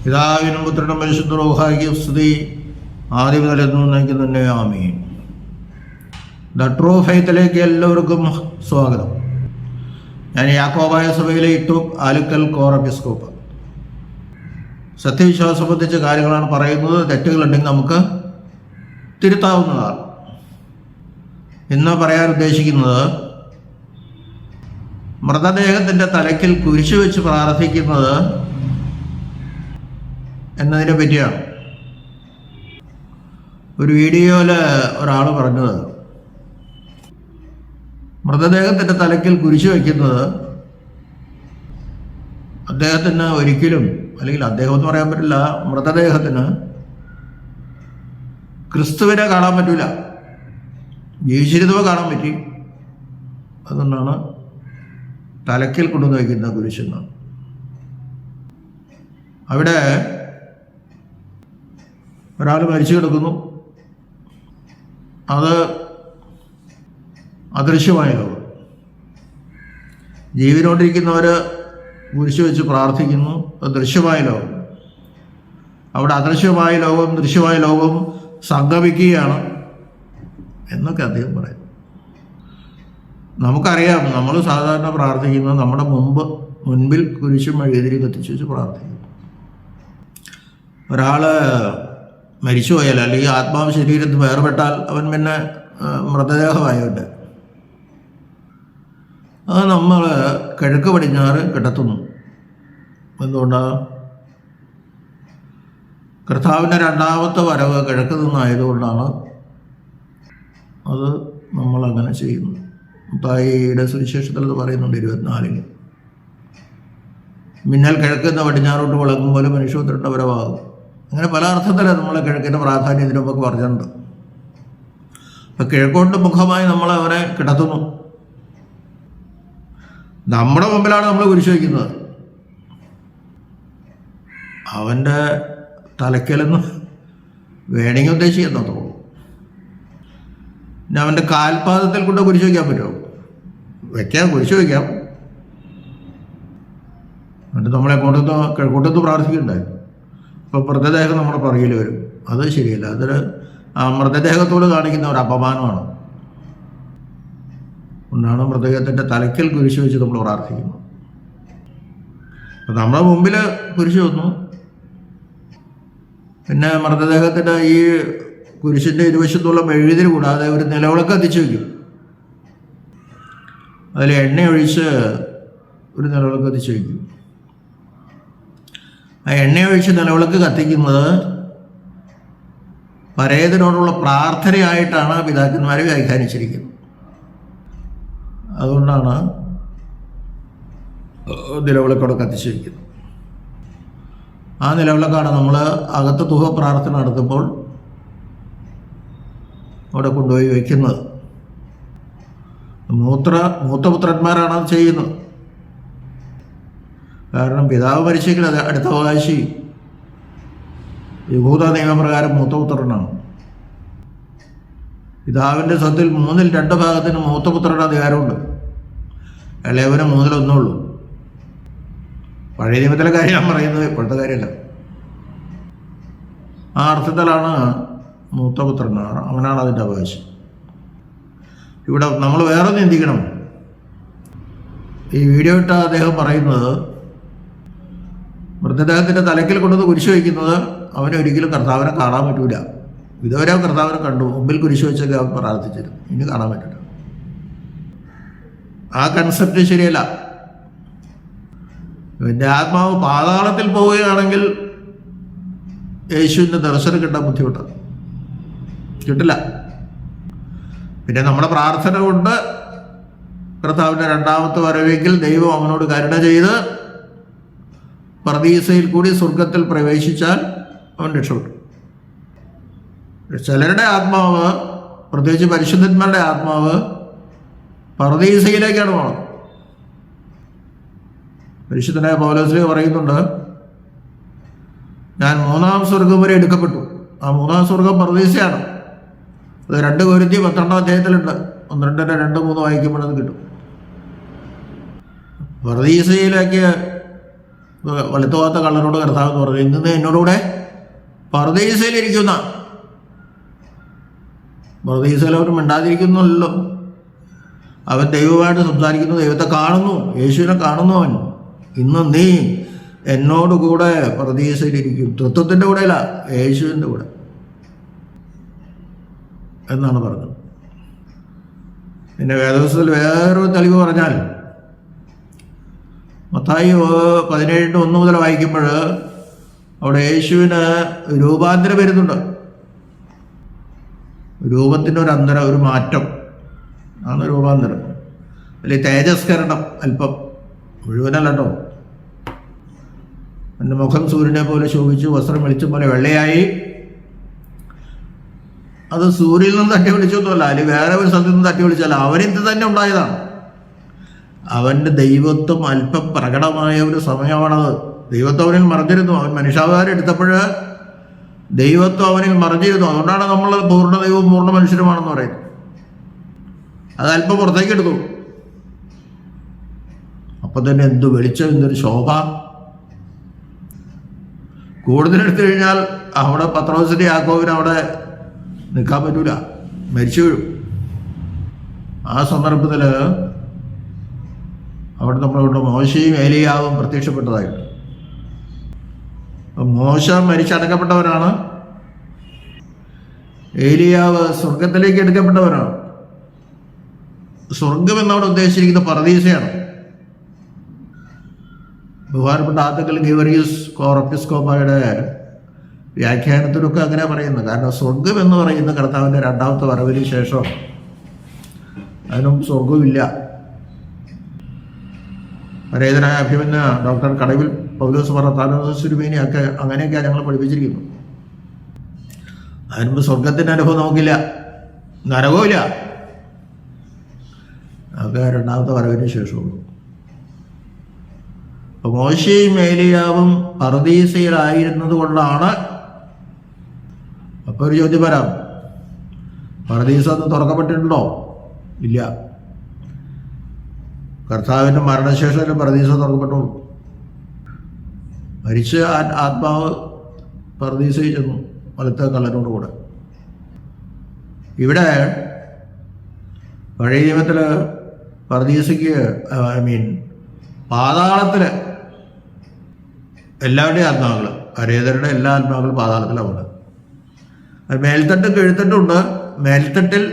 പിതാവിനും പുത്രനും പരിശുദ്ധ റൂഹായിക്കും സ്തുതി, ആദ്യം മുതൽ എന്നേക്കും തന്നെ ആമീൻ. ദ ട്രൂ ഫെയ്ത്തിലേക്ക് എല്ലാവർക്കും സ്വാഗതം. ഞാൻ യാക്കോബായ സഭയിലെ ഇട്ടൂപ്പ് ആലുക്കൽ കോർ എപ്പിസ്കോപ്പ്. സത്യവിശ്വാസം സംബന്ധിച്ച കാര്യങ്ങളാണ് പറയുന്നത്. തെറ്റുകളുണ്ടെങ്കിൽ നമുക്ക് തിരുത്താവുന്നതാണ്. ഇന്ന് പറയാൻ ഉദ്ദേശിക്കുന്നത് മൃതദേഹത്തിൻ്റെ തലയ്ക്കിൽ കുരിശു വെച്ച് പ്രാർത്ഥിക്കുന്നത് എന്നതിനെ പറ്റിയാണ്. ഒരു വീഡിയോയിൽ ഒരാൾ പറഞ്ഞത് മൃതദേഹത്തിൻ്റെ തലയ്ക്കിൽ കുരിശു വയ്ക്കുന്നത് അദ്ദേഹത്തിന് ഒരിക്കലും, അല്ലെങ്കിൽ അദ്ദേഹം എന്ന് പറയാൻ പറ്റില്ല, മൃതദേഹത്തിന് ക്രിസ്തുവിനെ കാണാൻ പറ്റില്ല, ജീവിച്ചിരുന്നവ കാണാൻ പറ്റി. അതുകൊണ്ടാണ് തലയ്ക്കിൽ കൊണ്ടുവന്ന് വയ്ക്കുന്ന കുരിശെന്ന്. അവിടെ ഒരാൾ മരിച്ചു കിടക്കുന്നു, അത് അദൃശ്യമായ ലോകം. ജീവനോട്ടിരിക്കുന്നവർ കുരിശു വെച്ച് പ്രാർത്ഥിക്കുന്നു, അത് ദൃശ്യമായ ലോകം. അവിടെ അദൃശ്യമായ ലോകവും ദൃശ്യമായ ലോകവും സംഗമിക്കുകയാണ് എന്നൊക്കെ അദ്ദേഹം പറയും. നമുക്കറിയാം, നമ്മൾ സാധാരണ പ്രാർത്ഥിക്കുന്നത് നമ്മുടെ മുൻപിൽ കുരിശും മെഴുകുതിരി കത്തിച്ച് വെച്ച് പ്രാർത്ഥിക്കും. ഒരാൾ മരിച്ചുപോയാൽ, അല്ലെങ്കിൽ ആത്മാവ് ശരീരത്തിൽ വേർപെട്ടാൽ അവൻ പിന്നെ മൃതദേഹമായുണ്ട്. അത് നമ്മൾ കിഴക്ക് പടിഞ്ഞാറ് കിടത്തുന്നു. എന്തുകൊണ്ടാണ്? കർത്താവിൻ്റെ രണ്ടാമത്തെ വരവ് കിഴക്ക് നിന്നായതുകൊണ്ടാണ് അത് നമ്മളങ്ങനെ ചെയ്യുന്നത്. മത്തായിയുടെ സുവിശേഷത്തിൽ അത് പറയുന്നുണ്ട് 24. മിന്നൽ കിഴക്ക് നിന്ന് പടിഞ്ഞാറോട്ട് വിളങ്ങും പോലെ മനുഷ്യപുത്രൻ്റെ വരവാകും. അങ്ങനെ പല അർത്ഥത്തിലാണ് നമ്മളെ കിഴക്കിൻ്റെ പ്രാധാന്യം ഇതിനു മുമ്പ് പറഞ്ഞിട്ടുണ്ട്. അപ്പം കിഴക്കോട്ട് മുഖമായി നമ്മൾ അവനെ കിടത്തുന്നു. നമ്മുടെ മുമ്പിലാണ് നമ്മൾ കുരിശ് വയ്ക്കുന്നത്. അവൻ്റെ തലയ്ക്കലെന്ന് വേണമെങ്കിൽ ഉദ്ദേശിക്കാൻ തോന്നുന്നു. പിന്നെ അവൻ്റെ കാൽപാദത്തിൽ കൊണ്ട് കുരിശ് വയ്ക്കാൻ പറ്റുമോ? വയ്ക്കാം, കുരിശ് വയ്ക്കാം. എന്നിട്ട് നമ്മളെ കിഴക്കോട്ടത്ത് പ്രാർത്ഥിക്കണ്ടേ? ഇപ്പോൾ മൃതദേഹം നമ്മുടെ പുറകിൽ വരും. അത് ശരിയല്ല. അതൊരു മൃതദേഹത്തോട് കാണിക്കുന്ന ഒരു അപമാനമാണ്. കൊണ്ടാണ് മൃതദേഹത്തിൻ്റെ തലയ്ക്കൽ കുരിശ് വെച്ച് നമ്മൾ പ്രാർത്ഥിക്കുന്നത്. അപ്പം നമ്മുടെ മുമ്പിൽ കുരിശ് വന്നു. പിന്നെ മൃതദേഹത്തിൻ്റെ ഈ കുരിശിൻ്റെ ഇരുവശത്തുള്ള മെഴുകുതിരി കൂടാതെ ഒരു നിലവിളക്ക് കത്തിച്ച് വയ്ക്കും. അതിൽ എണ്ണ ഒഴിച്ച് ഒരു നിലവിളക്ക് കത്തിച്ച് വയ്ക്കും. ആ എണ്ണയൊഴിച്ച് നിലവിളക്ക് കത്തിക്കുന്നത് പരേതനോടുള്ള പ്രാർത്ഥനയായിട്ടാണ് പിതാക്കന്മാരെ വ്യാഖ്യാനിച്ചിരിക്കുന്നത്. അതുകൊണ്ടാണ് നിലവിളക്കോടെ കത്തിച്ച് വയ്ക്കുന്നത്. ആ നിലവിളക്കാണ് നമ്മൾ അകത്ത് തുഹ പ്രാർത്ഥന നടത്തുമ്പോൾ അവിടെ കൊണ്ടുപോയി വയ്ക്കുന്നത്. മൂത്തപുത്രന്മാരാണ് അത് ചെയ്യുന്നത്. കാരണം പിതാവ് മരിച്ചെങ്കിൽ അത് അടുത്ത അവകാശി യഹൂദ നിയമപ്രകാരം മൂത്തപുത്രനാണ്. പിതാവിൻ്റെ സ്വത്തിൽ 2/3 ഭാഗത്തിന് മൂത്തപുത്രന് അധികാരമുണ്ട്. ഇളയവന് 1/3 പഴയ നിയമത്തിലെ കാര്യം ഞാൻ പറയുന്നത്, ഇപ്പോഴത്തെ കാര്യമല്ല. ആ അർത്ഥത്തിലാണ് മൂത്തപുത്രൻ, അവനാണ് അതിൻ്റെ അവകാശം. ഇവിടെ നമ്മൾ വേറെ ചിന്തിക്കണം. ഈ വീഡിയോ ഇട്ട അദ്ദേഹം പറയുന്നത് മൃതദേഹത്തിൻ്റെ തലയ്ക്കൽ കൊണ്ടുവന്ന് കുരിശ് വയ്ക്കുന്നത് അവനൊരിക്കലും കർത്താവിനെ കാണാൻ പറ്റൂല. ഇതുവരെ കർത്താവിനെ കണ്ടു, മുമ്പിൽ കുരിശ് വെച്ചൊക്കെ അവൻ പ്രാർത്ഥിച്ചിരുന്നു, ഇനി കാണാൻ പറ്റില്ല. ആ കൺസെപ്റ്റ് ശരിയല്ല. എൻ്റെ ആത്മാവ് പാതാളത്തിൽ പോവുകയാണെങ്കിൽ യേശുവിൻ്റെ ദർശനം കിട്ടാൻ ബുദ്ധിമുട്ടാണ്, കിട്ടില്ല. പിന്നെ നമ്മുടെ പ്രാർത്ഥന കൊണ്ട് കർത്താവിൻ്റെ രണ്ടാമത്തെ വരവെങ്കിൽ ദൈവം അവനോട് കരുണ ചെയ്ത് പർദീസയിൽ കൂടി സ്വർഗത്തിൽ പ്രവേശിച്ചാൽ അവൻ രക്ഷപ്പെട്ടു. ചിലരുടെ ആത്മാവ്, പ്രത്യേകിച്ച് പരിശുദ്ധന്മാരുടെ ആത്മാവ്, പർദീസയിലേക്കാണ് പോകുന്നത്. പരിശുദ്ധനായ പൗലോസ് പറയുന്നുണ്ട്, ഞാൻ 3-ാം സ്വർഗം വരെ എടുക്കപ്പെട്ടു. ആ 3-ാം സ്വർഗം പർദീസയാണ്. അത് 2 കൊരിന്ത്യർ 12-ാം അധ്യായത്തിലുണ്ട്. 12-2-3 വായിക്കുമ്പോൾ അത് കിട്ടും. പർദീസയിലേക്ക് വലത്തുപോകാത്ത കള്ളനോട് കർത്താവ് എന്ന് പറഞ്ഞു, ഇന്ന് എന്നോടുകൂടെ പറുദീസയിലിരിക്കുന്ന. പറുദീസയിൽ അവൻ മിണ്ടാതിരിക്കുന്നുള്ളൂ. അവൻ ദൈവമായിട്ട് സംസാരിക്കുന്നു, ദൈവത്തെ കാണുന്നു, യേശുവിനെ കാണുന്നു. അവൻ ഇന്ന് നീ എന്നോടുകൂടെ പറുദീസയിലിരിക്കും. തൃത്വത്തിൻ്റെ കൂടെയല്ല, യേശുവിൻ്റെ കൂടെ എന്നാണ് പറഞ്ഞത്. പിന്നെ വേദപുസ്തകത്തിൽ വേറൊരു തെളിവ് പറഞ്ഞാൽ, മത്തായി 17:1 മുതൽ വായിക്കുമ്പോൾ അവിടെ യേശുവിന് രൂപാന്തരം വരുന്നുണ്ട്. രൂപത്തിൻ്റെ ഒരു അന്തരം, ഒരു മാറ്റം ആണ് രൂപാന്തരം. അല്ലെങ്കിൽ തേജസ്കരണം അല്പം, മുഴുവനല്ല കേട്ടോ. എൻ്റെ മുഖം സൂര്യനെ പോലെ ശോഭിച്ചു, വസ്ത്രം വെളിച്ചം പോലെ വെള്ളയായി. അത് സൂര്യനിൽ നിന്ന് തട്ടി വിളിച്ചൊന്നുമല്ല, അല്ലെങ്കിൽ വേറെ ഒരു സ്ഥലത്ത് നിന്ന് തട്ടി വിളിച്ചല്ല, അവനിത് തന്നെ ഉണ്ടായതാണ്. അവൻ്റെ ദൈവത്വം അല്പം പ്രകടമായ ഒരു സമയമാണത്. ദൈവത്വം അവനിൽ മറിഞ്ഞിരുന്നു. അവൻ മനുഷ്യാവതാരം എടുത്തപ്പോൾ ദൈവത്വം അവനിൽ മറിഞ്ഞിരുന്നു. അതുകൊണ്ടാണ് നമ്മൾ പൂർണ്ണ ദൈവവും പൂർണ്ണ മനുഷ്യരുമാണെന്ന് പറയുന്നത്. അത് അല്പം പുറത്തേക്ക് എടുത്തു. അപ്പം തന്നെ എന്ത് വെളിച്ചം, എന്തൊരു ശോഭ. കൂടുതലെടുത്തു കഴിഞ്ഞാൽ അവിടെ പത്രോസിൻ്റെ യാക്കോബിന് അവിടെ നിൽക്കാൻ പറ്റൂല, മരിച്ചു വീഴും. ആ സന്ദർഭത്തിൽ അവിടെ നമ്മളിവിടെ മോശയും ഏലിയാവും പ്രത്യക്ഷപ്പെട്ടതായിട്ട്. മോശ മരിച്ചടക്കപ്പെട്ടവരാണ്, ഏലിയാവ് സ്വർഗത്തിലേക്ക് എടുക്കപ്പെട്ടവരാണ്. സ്വർഗം എന്നവിടെ ഉദ്ദേശിച്ചിരിക്കുന്ന പറുദീസയാണ്. ബഹുമാനപ്പെട്ട ആദ്യക്കൽ ഗീവറിയൂസ് കോറപ്പിസ്കോപ്പായുടെ വ്യാഖ്യാനത്തിലൊക്കെ അങ്ങനെ പറയുന്നത്. കാരണം സ്വർഗം എന്ന് പറയുന്ന കർത്താവിൻ്റെ രണ്ടാമത്തെ വരവിന് ശേഷം, അതിനും സ്വർഗമില്ല. പരേതനായ അഭിമന്യ ഡോക്ടർ കടവിൽ പൗലോസ് സുരുമേനിയൊക്കെ അങ്ങനെയൊക്കെയാണ് ഞങ്ങൾ പഠിപ്പിച്ചിരിക്കുന്നു. അതിനുമ്പ് സ്വർഗത്തിൻ്റെ അനുഭവം നമുക്കില്ല, നരകവുമില്ല. അതൊക്കെ രണ്ടാമത്തെ വരവിന് ശേഷമുള്ളൂ. അപ്പോൾ മോശയും ഏലിയാവും പറുദീസയിലായിരുന്നത് കൊണ്ടാണ്. അപ്പോൾ ഒരു ചോദ്യം വരാം, പറുദീസ ഒന്ന് തുറക്കപ്പെട്ടിട്ടുണ്ടോ? ഇല്ല. കർത്താവിൻ്റെ മരണശേഷം പറുദീസ തുറക്കപ്പെട്ടുള്ളൂ. മരിച്ച ആത്മാവ് പറുദീസയിൽ ചെന്നു, വലത്തെ കള്ളനോട് കൂടെ. ഇവിടെ പഴയ നിയമത്തിൽ പറുദീസയ്ക്ക് പാതാളത്തിൽ എല്ലാവരുടെയും ആത്മാക്കൾ, പരേതരുടെ എല്ലാ ആത്മാക്കളും പാതാളത്തിലാണ്. മേൽത്തട്ടും കീഴ്ത്തട്ടുമുണ്ട്. മേൽത്തട്ടിൽ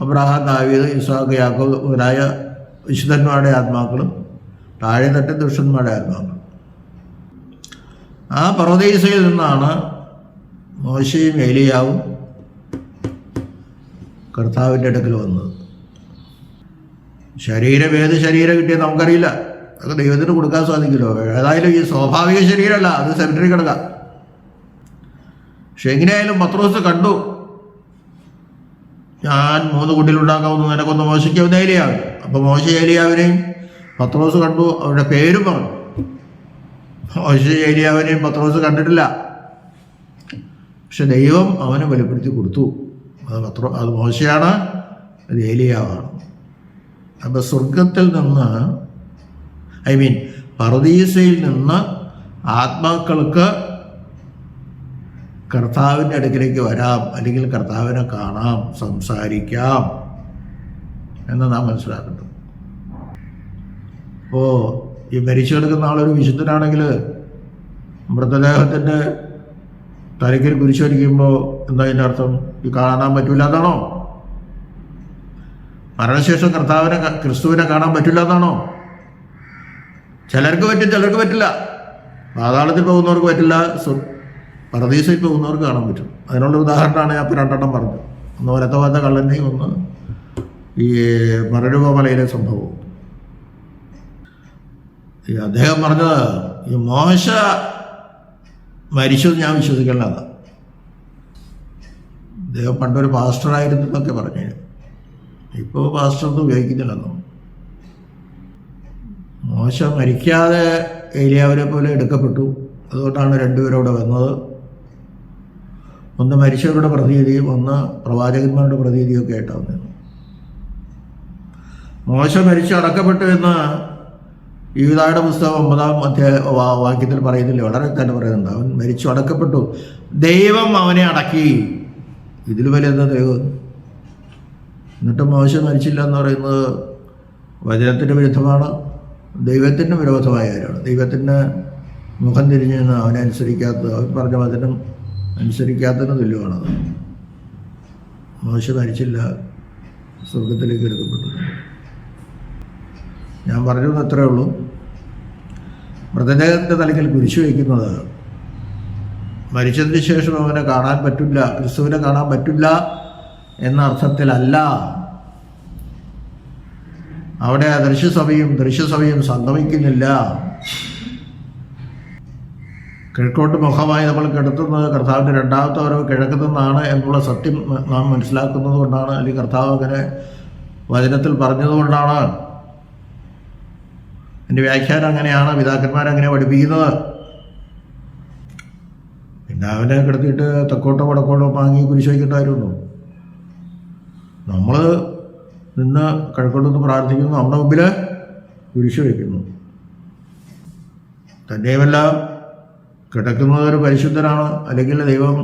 അബ്രഹാം, ദാവീദ്, ഇസ്ഹാക്ക്, യാക്കോബ് മുതലായ വിശുദ്ധന്മാരുടെ ആത്മാക്കളും താഴെ തട്ടിൽ ദുഷ്ടന്മാരുടെ ആത്മാക്കളും. ആ പറുദീസയിൽ നിന്നാണ് മോശയും ഏലിയാവും കർത്താവിൻ്റെ അടുക്കൽ വന്നത്. ശരീരം ഏത് ശരീരം കിട്ടിയത് നമുക്കറിയില്ല, അതൊക്കെ ദൈവത്തിന് കൊടുക്കാൻ സാധിക്കുമല്ലോ. ഏതായാലും ഈ സ്വാഭാവിക ശരീരമല്ല, അത് സെമിറ്ററി കിടക്കാം. പക്ഷെ എങ്ങനെയായാലും പത്രോസ് കണ്ടു, ഞാൻ 3 കുട്ടികളുണ്ടാക്കാവുന്നു, നിനക്കൊന്ന് മോശയ്ക്കാവുന്ന ഏലിയാവും. അപ്പോൾ മോശ ഏലിയാവിനെയും പത്രോസ് കണ്ടു, അവരുടെ പേരും പറഞ്ഞു. മോശ ഏലിയാവിനെയും പത്രോസ് കണ്ടിട്ടില്ല, പക്ഷെ ദൈവം അവന് വെളിപ്പെടുത്തി കൊടുത്തു. അത് മോശയാണ്, അത് ഏലിയാവാണ്. അപ്പം സ്വർഗത്തിൽ നിന്ന്, പറുദീസയിൽ നിന്ന് ആത്മാക്കൾക്ക് കർത്താവിൻ്റെ അടുക്കിലേക്ക് വരാം, അല്ലെങ്കിൽ കർത്താവിനെ കാണാം, സംസാരിക്കാം എന്ന് നാം മനസ്സിലാക്കണം. അപ്പോൾ ഈ മരിച്ചു കിടക്കുന്ന ആളൊരു വിശുദ്ധനാണെങ്കിൽ മൃതദേഹത്തിൻ്റെ തലയ്ക്കിൽ കുരിശ് വരിക്കുമ്പോൾ എന്താ അതിൻ്റെ അർത്ഥം? ഈ കാണാൻ പറ്റില്ല എന്നാണോ? മരണശേഷം ക്രിസ്തുവിനെ കാണാൻ പറ്റില്ല എന്നാണോ? ചിലർക്ക് പറ്റും, ചിലർക്ക് പറ്റില്ല. പാതാളത്തിൽ പോകുന്നവർക്ക് പറ്റില്ല, പറുദീസയിൽ പോകുന്നവർക്ക് കാണാൻ പറ്റും. അതിനുള്ള ഉദാഹരണമാണ് ഞാൻ ഇപ്പോൾ 2 എണ്ണം പറഞ്ഞത്. ഒന്ന് വലത്തെ ഭാഗത്തെ കള്ളൻ്റെയും ഒന്ന് ഈ മലരൂപമലയിലെ സംഭവവും. അദ്ദേഹം പറഞ്ഞത് ഈ മോശ മരിച്ചത് ഞാൻ വിശ്വസിക്കലാണ്. അദ്ദേഹം പണ്ടൊരു പാസ്റ്ററായിരുന്നു എന്നൊക്കെ പറഞ്ഞു. ഇപ്പോൾ പാസ്റ്ററൊന്നും ഉപയോഗിക്കുന്നില്ലെന്നോ. മോശ മരിക്കാതെ ഏലിയാവിനെ പോലെ എടുക്കപ്പെട്ടു. അതുകൊണ്ടാണ് 2 പേരവിടെ വന്നത്. ഒന്ന് മരിച്ചവരുടെ പ്രതീതിയും ഒന്ന് പ്രവാചകന്മാരുടെ പ്രതീതിയൊക്കെ ആയിട്ടാണ് വന്നത്. മോശ മരിച്ച് അടക്കപ്പെട്ടു എന്ന് യൂദായുടെ പുസ്തകം 9 വാക്യത്തിൽ പറയുന്നില്ല, വളരെ തന്നെ പറയുന്നുണ്ട്, അവൻ മരിച്ചു അടക്കപ്പെട്ടു, ദൈവം അവനെ അടക്കി. ഇതിൽ വലിയ എന്താ ദൈവം? എന്നിട്ട് മോശ മരിച്ചില്ല എന്ന് പറയുന്നത് വചനത്തിന് വിരുദ്ധമാണ്, ദൈവത്തിന് വിരോധമായ കാര്യമാണ്. ദൈവത്തിന് മുഖം തിരിഞ്ഞ് നിന്ന് അവനെ അനുസരിക്കാത്തത്, അവൻ പറഞ്ഞ വചനം അനുസരിക്കാത്തതിന് തുല്യമാണത്. മോശ മരിച്ചില്ല, സ്വർഗത്തിലേക്ക് എടുക്കപ്പെട്ടു. ഞാൻ പറഞ്ഞത് അത്രേ ഉള്ളൂ. മൃതദേഹത്തിൻ്റെ തലയ്ക്കൽ കുരിശു വയ്ക്കുന്നത് മരിച്ചതിന് ശേഷം അവനെ കാണാൻ പറ്റില്ല, ക്രിസ്തുവിനെ കാണാൻ പറ്റില്ല എന്ന അർത്ഥത്തിലല്ല. അവിടെ ദൃശ്യസഭയും സംഗമിക്കുന്നില്ല. കിഴക്കോട്ട് മുഖമായി നമ്മൾ കിടത്തുന്നത് കർത്താവിൻ്റെ രണ്ടാമത്തെ വരവ് കിഴക്ക് നിന്നാണ് എന്നുള്ള സത്യം നാം മനസ്സിലാക്കുന്നത് കൊണ്ടാണ്, അല്ലെങ്കിൽ കർത്താവ് അങ്ങനെ വചനത്തിൽ പറഞ്ഞതുകൊണ്ടാണ്. എൻ്റെ വ്യാഖ്യാനം അങ്ങനെയാണ്, പിതാക്കന്മാരങ്ങനെ പഠിപ്പിക്കുന്നത്. പിന്നെ അവനെ കിടത്തിയിട്ട് തെക്കോട്ടോ വടക്കോട്ടോ വാങ്ങി കുരിശ് വയ്ക്കേണ്ടതായിരുന്നു. നമ്മൾ നിന്ന് കിഴക്കോട്ടൊന്ന് പ്രാർത്ഥിക്കുന്നു, നമ്മുടെ മുമ്പിൽ കുരിശ് വയ്ക്കുന്നു. തന്നെയുമല്ല, കിടക്കുന്നത് ഒരു പരിശുദ്ധനാണ്, അല്ലെങ്കിൽ ദൈവം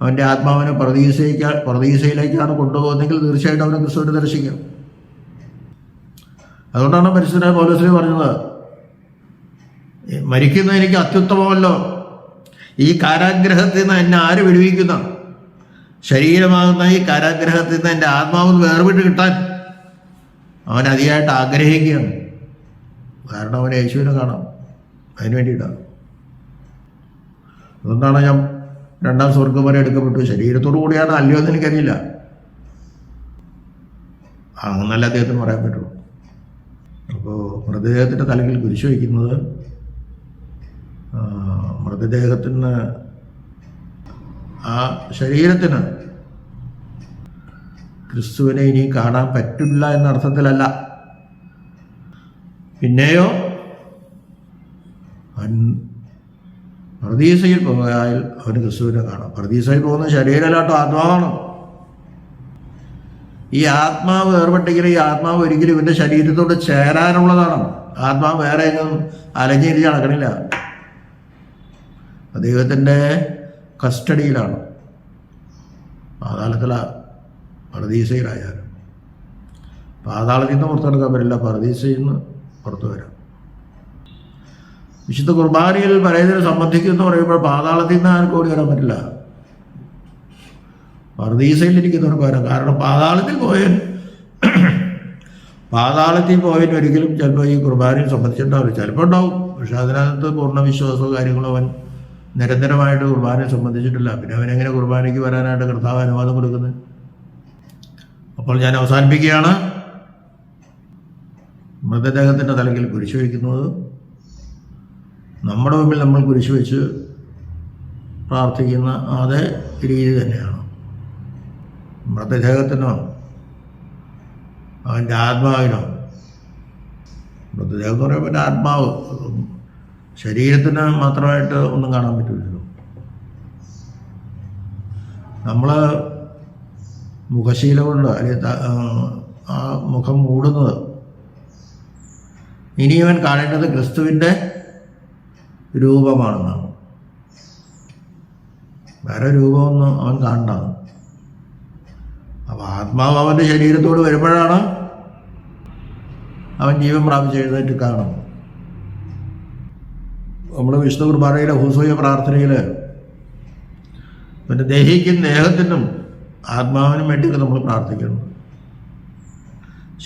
അവൻ്റെ ആത്മാവിനെ പറുദീസയിലേക്കാണ് കൊണ്ടുപോകുന്നതെങ്കിൽ തീർച്ചയായിട്ടും അവനെ ക്രിസ്തുവിനെ ദർശിക്കാം. അതുകൊണ്ടാണ് പരിശുദ്ധനായ പൗലോസ് പറഞ്ഞത്, മരിക്കുന്നത് എനിക്ക് അത്യുത്തമമല്ലോ, ഈ കാരാഗ്രഹത്തിൽ നിന്ന് എന്നെ ആര് വിടുവിക്കുന്ന? ശരീരമാകുന്ന ഈ കാരാഗ്രഹത്തിൽ നിന്ന് എൻ്റെ ആത്മാവ് വേർവിട്ട് കിട്ടാൻ അവൻ അതിയായിട്ട് ആഗ്രഹിക്കുകയാണ്. കാരണം അവൻ യേശുവിനെ കാണാം, അതിന് വേണ്ടിയിട്ടാണ്. അതുകൊണ്ടാണ് ഞാൻ രണ്ടാം സ്വർഗം വരെ എടുക്കപ്പെട്ടു. ശരീരത്തോടു കൂടിയാണ് അല്ലയോ എന്ന് എനിക്കറിയില്ല, അങ്ങനല്ല അദ്ദേഹത്തിന് പറയാൻ പറ്റുള്ളൂ. അപ്പോൾ മൃതദേഹത്തിൻ്റെ തലയിൽ കുരിശ് വയ്ക്കുന്നത് മൃതദേഹത്തിന്, ആ ശരീരത്തിന് ക്രിസ്തുവിനെ ഇനി കാണാൻ പറ്റില്ല എന്ന അർത്ഥത്തിലല്ല. പിന്നെയോ പറുദീസയിൽ പോയാൽ അവന് ക്രിസ്തുവിനെ കാണാം. പറുദീസയിൽ പോകുന്ന ശരീരമല്ലാട്ടോ, ആത്മാവാണ്. ഈ ആത്മാവ് വേർപെട്ടെങ്കിൽ ഈ ആത്മാവ് ഒരിക്കലും ഇവൻ്റെ ശരീരത്തോട് ചേരാനുള്ളതാണ്. ആത്മാവ് വേറെ എങ്ങും അലഞ്ഞിരിച്ച് നടക്കണില്ല, ദൈവത്തിൻ്റെ കസ്റ്റഡിയിലാണ്. പാതാളത്തിലാണ്, പറുദീസയിലായാലും. പാതാളത്തിൽ നിന്ന് പുറത്തെടുക്കാൻ പറ്റില്ല, പറുദീസയിൽ നിന്ന് പുറത്തു വരാം. വിശുദ്ധ കുർബാനയിൽ പരേതനെ സംബന്ധിക്കുമെന്ന് പറയുമ്പോൾ പാതാളത്തിൽ നിന്ന് ആർക്കും ഓടി വരാൻ പറ്റില്ല, പറുദീസയിലിരിക്കുന്നവർക്ക് വരാം. കാരണം പാതാളത്തിൽ പോയവൻ ഒരിക്കലും ചിലപ്പോൾ ഈ കുർബാനയിൽ സംബന്ധിച്ചിട്ടുണ്ടാവില്ല. ചിലപ്പോൾ ഉണ്ടാവും, പക്ഷെ അതിനകത്ത് പൂർണ്ണ വിശ്വാസമോ കാര്യങ്ങളോ അവൻ നിരന്തരമായിട്ട് കുർബാനയെ സംബന്ധിച്ചിട്ടില്ല. പിന്നെ അവനെങ്ങനെ കുർബാനയ്ക്ക് വരാനായിട്ട് കർത്താവ് അനുവാദം കൊടുക്കുന്നത്? അപ്പോൾ ഞാൻ അവസാനിപ്പിക്കുകയാണ്. മൃതദേഹത്തിൻ്റെ തലയിൽ കുരിശ് വയ്ക്കുന്നത് നമ്മുടെ മുമ്പിൽ നമ്മൾ കുരിശ് വെച്ച് പ്രാർത്ഥിക്കുന്ന അതേ രീതി തന്നെയാണ്. മൃതദേഹത്തിനോ അവൻ്റെ ആത്മാവിനോ, മൃതദേഹം എന്ന് പറയുമ്പോൾ എൻ്റെ ആത്മാവ്, ശരീരത്തിന് മാത്രമായിട്ട് ഒന്നും കാണാൻ പറ്റില്ലല്ലോ. നമ്മൾ മുഖശീല കൊണ്ട് അല്ലെങ്കിൽ ആ മുഖം മൂടുന്നത്, ഇനി അവൻ കാണേണ്ടത് ക്രിസ്തുവിൻ്റെ രൂപമാണെന്നാണ്. വേറെ രൂപമൊന്നും അവൻ കാണണ്ട. അപ്പോൾ ആത്മാവ് അവൻ്റെ ശരീരത്തോട് വരുമ്പോഴാണ് അവൻ ജീവൻ പ്രാപിച്ച് എഴുന്നേറ്റ് കാണും. നമ്മൾ വിശുദ്ധ കുർബാനയിലെ ഹൂസോയ പ്രാർത്ഥനയിൽ പിന്നെ ദേഹത്തിനും ആത്മാവിനും വേണ്ടിയിട്ട് നമ്മൾ പ്രാർത്ഥിക്കുന്നു.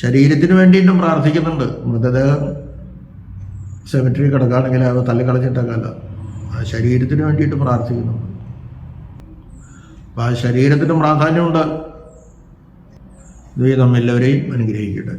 ശരീരത്തിന് വേണ്ടിയിട്ടും പ്രാർത്ഥിക്കുന്നുണ്ട്. മൃതദേഹം സെമിറ്ററി കിടക്കുകയാണെങ്കിൽ അത് തള്ളിക്കളഞ്ഞിട്ടൊക്കെയല്ല, ആ ശരീരത്തിന് വേണ്ടിയിട്ട് പ്രാർത്ഥിക്കുന്നുണ്ട്. അപ്പോൾ ആ ശരീരത്തിനും പ്രാധാന്യമുണ്ട്. ദൈവം നമ്മെല്ലാവരെയും അനുഗ്രഹിക്കട്ടെ.